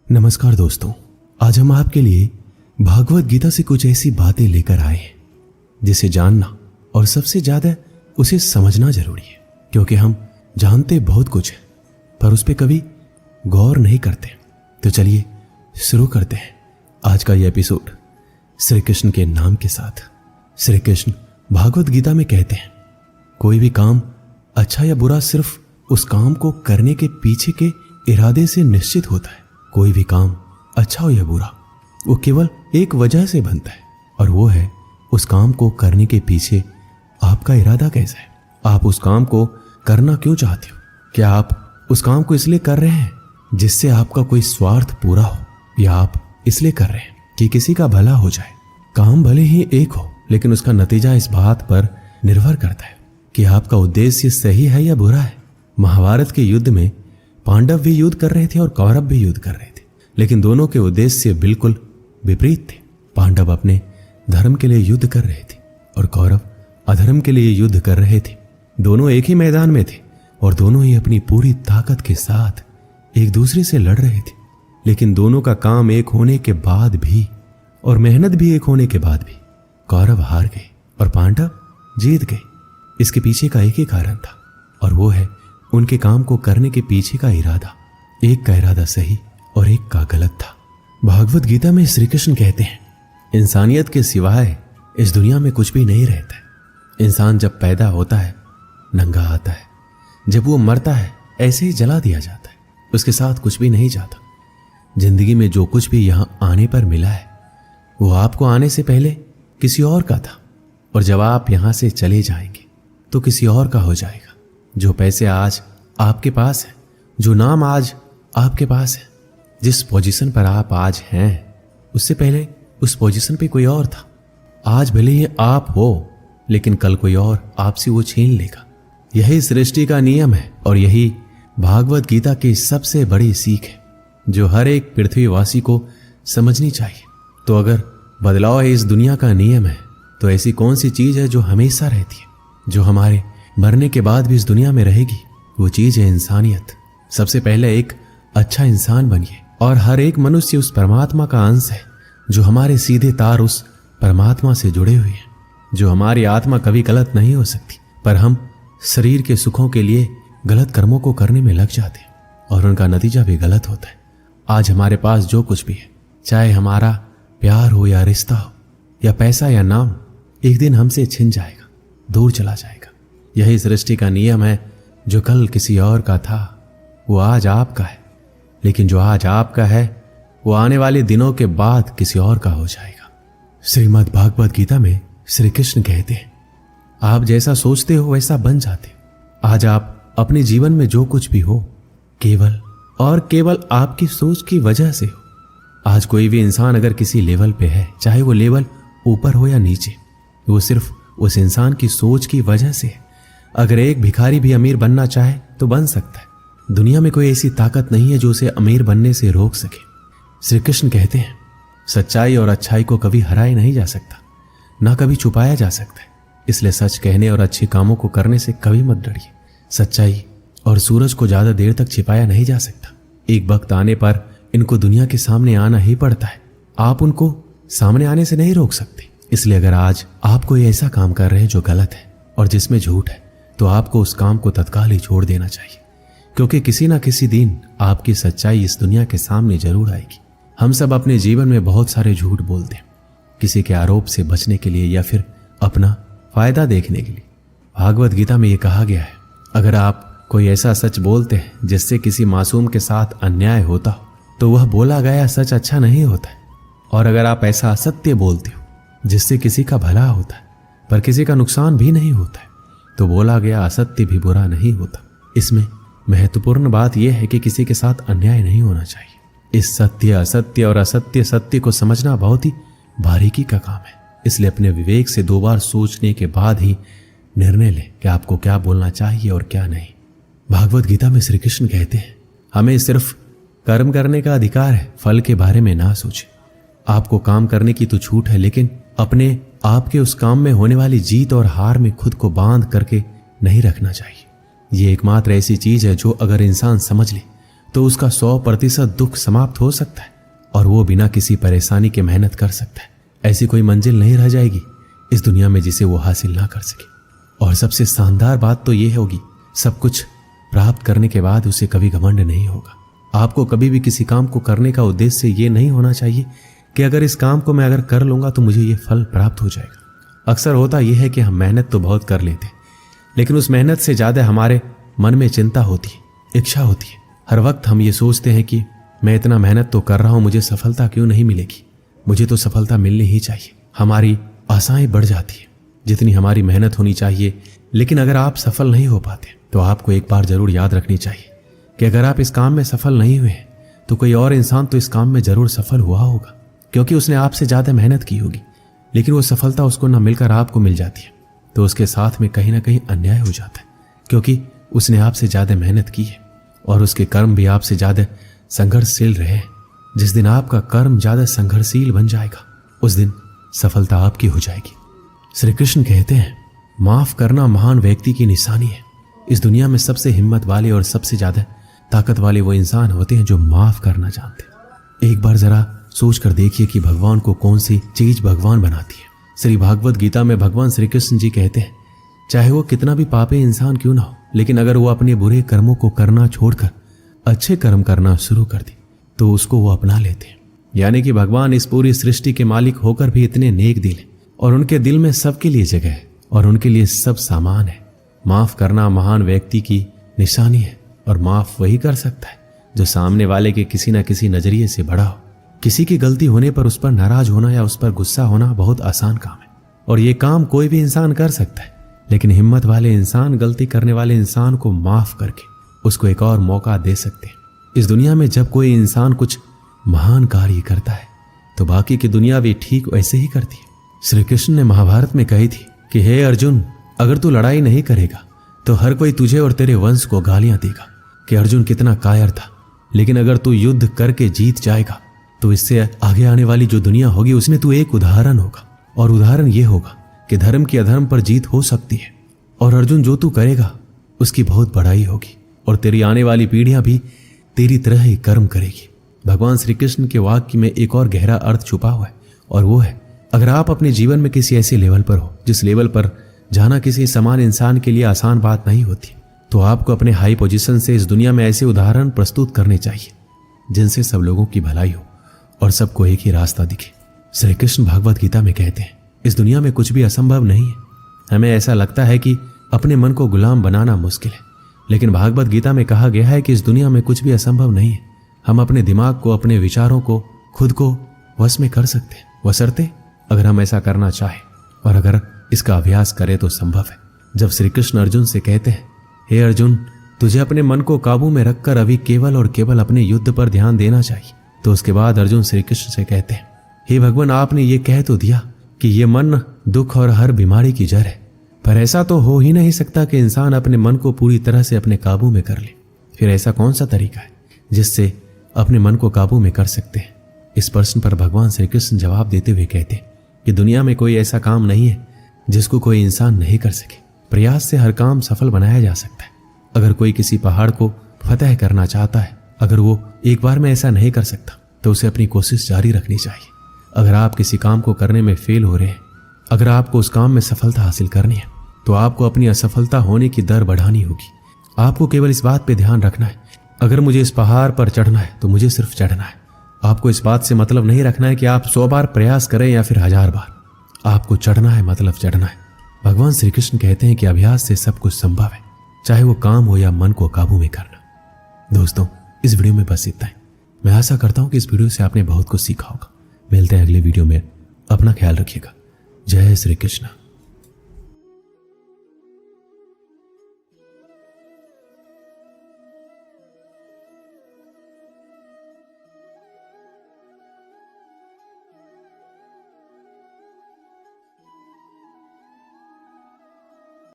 नमस्कार दोस्तों, आज हम आपके लिए भागवत गीता से कुछ ऐसी बातें लेकर आए हैं जिसे जानना और सबसे ज्यादा उसे समझना जरूरी है, क्योंकि हम जानते बहुत कुछ है पर उस पर कभी गौर नहीं करते। तो चलिए शुरू करते हैं आज का यह एपिसोड श्री कृष्ण के नाम के साथ। श्री कृष्ण भागवत गीता में कहते हैं, कोई भी काम अच्छा या बुरा सिर्फ उस काम को करने के पीछे के इरादे से निश्चित होता है। कोई भी काम अच्छा हो या बुरा वो केवल एक वजह से बनता है, और वो है उस काम को करने के पीछे आपका इरादा कैसा है। आप उस काम को करना क्यों चाहते हो? क्या आप उस काम को इसलिए कर रहे हैं जिससे आपका कोई स्वार्थ पूरा हो, या आप इसलिए कर रहे हैं कि किसी का भला हो जाए? काम भले ही एक हो, लेकिन उसका नतीजा इस बात पर निर्भर करता है कि आपका उद्देश्य सही है या बुरा है। महाभारत के युद्ध में पांडव भी युद्ध कर रहे थे और कौरव भी युद्ध कर रहे थे, लेकिन दोनों के उद्देश्य बिल्कुल विपरीत थे। पांडव अपने धर्म के लिए युद्ध कर रहे थे और कौरव अधर्म के लिए युद्ध कर रहे थे। दोनों एक ही मैदान में थे और दोनों ही अपनी पूरी ताकत के साथ एक दूसरे से लड़ रहे थे, लेकिन दोनों का काम एक होने के बाद भी और मेहनत भी एक होने के बाद भी कौरव हार गए और पांडव जीत गए। इसके पीछे का एक ही कारण था, और वो है उनके काम को करने के पीछे का इरादा। एक का इरादा सही और एक का गलत था। भागवत गीता में श्री कृष्ण कहते हैं, इंसानियत के सिवाय इस दुनिया में कुछ भी नहीं रहता है। इंसान जब पैदा होता है नंगा आता है, जब वो मरता है ऐसे ही जला दिया जाता है, उसके साथ कुछ भी नहीं जाता। जिंदगी में जो कुछ भी यहाँ आने पर मिला है वो आपको आने से पहले किसी और का था, और जब आप यहाँ से चले जाएंगे तो किसी और का हो जाएगा। जो पैसे आज आपके पास है, जो नाम आज आपके पास है, जिस पोजीशन पर आप आज हैं, उससे पहले उस पोजीशन पे कोई और था। आज भले ही आप हो, लेकिन कल कोई और आपसे वो छीन लेगा। यही सृष्टि का नियम है और यही भागवत गीता की सबसे बड़ी सीख है जो हर एक पृथ्वीवासी को समझनी चाहिए। तो अगर बदलाव इस दुनिया का नियम है, तो ऐसी कौन सी चीज है जो हमेशा रहती है, जो हमारे मरने के बाद भी इस दुनिया में रहेगी? वो चीज है इंसानियत। सबसे पहले एक अच्छा इंसान बनिए, और हर एक मनुष्य उस परमात्मा का अंश है जो हमारे सीधे तार उस परमात्मा से जुड़े हुए हैं। जो हमारी आत्मा कभी गलत नहीं हो सकती, पर हम शरीर के सुखों के लिए गलत कर्मों को करने में लग जाते हैं और उनका नतीजा भी गलत होता है। आज हमारे पास जो कुछ भी है, चाहे हमारा प्यार हो या रिश्ता हो या पैसा या नाम, एक दिन हमसे छिन जाएगा, दूर चला जाएगा। यही सृष्टि का नियम है। जो कल किसी और का था वो आज आपका है, लेकिन जो आज आपका है वो आने वाले दिनों के बाद किसी और का हो जाएगा। श्रीमद् भागवत गीता में श्री कृष्ण कहते हैं, आप जैसा सोचते हो वैसा बन जाते हो। आज आप अपने जीवन में जो कुछ भी हो, केवल और केवल आपकी सोच की वजह से हो। आज कोई भी इंसान अगर किसी लेवल पे है, चाहे वो लेवल ऊपर हो या नीचे, वो सिर्फ उस इंसान की सोच की वजह से है। अगर एक भिखारी भी अमीर बनना चाहे तो बन सकता है। दुनिया में कोई ऐसी ताकत नहीं है जो उसे अमीर बनने से रोक सके। श्री कृष्ण कहते हैं, सच्चाई और अच्छाई को कभी हराया नहीं जा सकता, ना कभी छुपाया जा सकता है। इसलिए सच कहने और अच्छे कामों को करने से कभी मत डरिए। सच्चाई और सूरज को ज्यादा देर तक छिपाया नहीं जा सकता। एक वक्त आने पर इनको दुनिया के सामने आना ही पड़ता है। आप उनको सामने आने से नहीं रोक सकते। इसलिए अगर आज आप कोई ऐसा काम कर रहे हैं जो गलत है और जिसमें झूठ है, तो आपको उस काम को तत्काल ही छोड़ देना चाहिए, क्योंकि किसी ना किसी दिन आपकी सच्चाई इस दुनिया के सामने जरूर आएगी। हम सब अपने जीवन में बहुत सारे झूठ बोलते हैं, किसी के आरोप से बचने के लिए या फिर अपना फायदा देखने के लिए। भागवत गीता में यह कहा गया है, अगर आप कोई ऐसा सच बोलते हैं जिससे किसी मासूम के साथ अन्याय होता हो, तो वह बोला गया सच अच्छा नहीं होता है। और अगर आप ऐसा असत्य बोलते हो जिससे किसी का भला होता है पर किसी का नुकसान भी नहीं होता है, तो बोला गया असत्य भी बुरा नहीं होता। इसमें महत्वपूर्ण बात यह है कि किसी के साथ अन्याय नहीं होना चाहिए। इस सत्य, असत्य और असत्य सत्य को समझना बहुत ही बारीकी का काम है। इसलिए अपने विवेक से 2 बार सोचने के बाद ही निर्णय लें कि आपको क्या बोलना चाहिए और क्या नहीं। भागवत गीता में श्री कृष्ण कहते हैं, हमें सिर्फ कर्म करने का अधिकार है, फल के बारे में ना सोचें। आपको काम करने की तो छूट है, लेकिन अपने आपके उस काम में होने वाली जीत और हार में खुद को बांध करके नहीं रखना चाहिए। ये एकमात्र ऐसी चीज है जो अगर इंसान समझ ले तो उसका 100% दुख समाप्त हो सकता है और वो बिना किसी परेशानी के मेहनत कर सकता है। ऐसी कोई मंजिल नहीं रह जाएगी इस दुनिया में जिसे वो हासिल ना कर सके। और सबसे शानदार बात तो ये होगी, सब कुछ प्राप्त करने के बाद उसे कभी घमंड नहीं होगा। आपको कभी भी किसी काम को करने का उद्देश्य ये नहीं होना चाहिए कि अगर इस काम को मैं अगर कर लूंगा तो मुझे ये फल प्राप्त हो जाएगा। अक्सर होता यह है कि हम मेहनत तो बहुत कर लेते हैं, लेकिन उस मेहनत से ज्यादा हमारे मन में चिंता होती है, इच्छा होती है। हर वक्त हम ये सोचते हैं कि मैं इतना मेहनत तो कर रहा हूं, मुझे सफलता क्यों नहीं मिलेगी, मुझे तो सफलता मिलनी ही चाहिए। हमारी आशाएं बढ़ जाती है जितनी हमारी मेहनत होनी चाहिए। लेकिन अगर आप सफल नहीं हो पाते तो आपको एक बार जरूर याद रखनी चाहिए कि अगर आप इस काम में सफल नहीं हुए तो कोई और इंसान तो इस काम में जरूर सफल हुआ होगा, क्योंकि उसने आपसे ज्यादा मेहनत की होगी। लेकिन वो सफलता उसको ना मिलकर आपको मिल जाती है तो उसके साथ में कहीं ना कहीं अन्याय हो जाता है, क्योंकि उसने आपसे ज्यादा मेहनत की है और उसके कर्म भी आपसे ज्यादा संघर्षशील रहे हैं। जिस दिन आपका कर्म ज्यादा संघर्षशील बन जाएगा उस दिन सफलता आपकी हो जाएगी। श्री कृष्ण कहते हैं, माफ करना महान व्यक्ति की निशानी है। इस दुनिया में सबसे हिम्मत वाले और सबसे ज्यादा ताकत वाले वो इंसान होते हैं जो माफ करना जानते हैं। एक बार जरा सोच कर देखिए कि भगवान को कौन सी चीज भगवान बनाती है। श्री भागवत गीता में भगवान श्री कृष्ण जी कहते हैं, चाहे वो कितना भी पापी इंसान क्यों ना हो, लेकिन अगर वो अपने बुरे कर्मों को करना छोड़कर अच्छे कर्म करना शुरू कर दे तो उसको वो अपना लेते हैं। यानी कि भगवान इस पूरी सृष्टि के मालिक होकर भी इतने नेक दिल हैं और उनके दिल में सबके लिए जगह है और उनके लिए सब सामान है। माफ करना महान व्यक्ति की निशानी है और माफ वही कर सकता है जो सामने वाले के किसी न किसी नजरिए से बड़ा हो। किसी की गलती होने पर उस पर नाराज होना या उस पर गुस्सा होना बहुत आसान काम है और ये काम कोई भी इंसान कर सकता है, लेकिन हिम्मत वाले इंसान गलती करने वाले इंसान को माफ करके उसको एक और मौका दे सकते हैं। इस दुनिया में जब कोई इंसान कुछ महान कार्य करता है तो बाकी की दुनिया भी ठीक वैसे ही करती है। श्री कृष्ण ने महाभारत में कही थी कि हे अर्जुन, अगर तू लड़ाई नहीं करेगा तो हर कोई तुझे और तेरे वंश को गालियां देगा कि अर्जुन कितना कायर था, लेकिन अगर तू युद्ध करके जीत जाएगा तो इससे आगे आने वाली जो दुनिया होगी उसमें तू एक उदाहरण होगा और उदाहरण ये होगा कि धर्म की अधर्म पर जीत हो सकती है। और अर्जुन, जो तू करेगा उसकी बहुत बड़ाई होगी और तेरी आने वाली पीढ़ियां भी तेरी तरह ही कर्म करेगी। भगवान श्री कृष्ण के वाक्य में एक और गहरा अर्थ छुपा हुआ है और वो है, अगर आप अपने जीवन में किसी ऐसे लेवल पर हो जिस लेवल पर जाना किसी समान इंसान के लिए आसान बात नहीं होती, तो आपको अपने हाई पोजीशन से इस दुनिया में ऐसे उदाहरण प्रस्तुत करने चाहिए जिनसे सब लोगों की भलाई हो और सबको एक ही रास्ता दिखे। श्री कृष्ण भागवत गीता में कहते हैं, इस दुनिया में कुछ भी असंभव नहीं है। हमें ऐसा लगता है कि अपने मन को गुलाम बनाना मुश्किल है, लेकिन भागवत गीता में कहा गया है कि इस दुनिया में कुछ भी असंभव नहीं है। हम अपने दिमाग को, अपने विचारों को खुद को वश में कर सकते हैं, बशर्ते अगर हम ऐसा करना चाहें और अगर इसका अभ्यास करें तो संभव है। जब श्री कृष्ण अर्जुन से कहते हैं, हे अर्जुन, तुझे अपने मन को काबू में रखकर अभी केवल और केवल अपने युद्ध पर ध्यान देना चाहिए, तो उसके बाद अर्जुन श्री कृष्ण से कहते हैं, हे भगवान, आपने ये कह तो दिया कि ये मन दुख और हर बीमारी की जड़ है, पर ऐसा तो हो ही नहीं सकता कि इंसान अपने मन को पूरी तरह से अपने काबू में कर ले। फिर ऐसा कौन सा तरीका है जिससे अपने मन को काबू में कर सकते हैं? इस प्रश्न पर भगवान श्री कृष्ण जवाब देते हुए कहते हैं कि दुनिया में कोई ऐसा काम नहीं है जिसको कोई इंसान नहीं कर सके। प्रयास से हर काम सफल बनाया जा सकता है। अगर कोई किसी पहाड़ को फतह करना चाहता है, अगर वो एक बार में ऐसा नहीं कर सकता तो उसे अपनी कोशिश जारी रखनी चाहिए। अगर आप किसी काम को करने में फेल हो रहे हैं, अगर आपको उस काम में सफलता हासिल करनी है, तो आपको अपनी असफलता होने की दर बढ़ानी होगी। आपको केवल इस बात पे ध्यान रखना है, अगर मुझे इस पहाड़ पर चढ़ना है तो मुझे सिर्फ चढ़ना है। आपको इस बात से मतलब नहीं रखना है कि आप 100 बार प्रयास करें या फिर 1000 बार। आपको चढ़ना है, मतलब चढ़ना है। भगवान श्री कृष्ण कहते हैं कि अभ्यास से सब कुछ संभव है, चाहे वो काम हो या मन को काबू में करना। दोस्तों, इस वीडियो में बस इतना ही। मैं आशा करता हूं कि इस वीडियो से आपने बहुत कुछ सीखा होगा। मिलते हैं अगले वीडियो में। अपना ख्याल रखिएगा। जय श्री कृष्ण।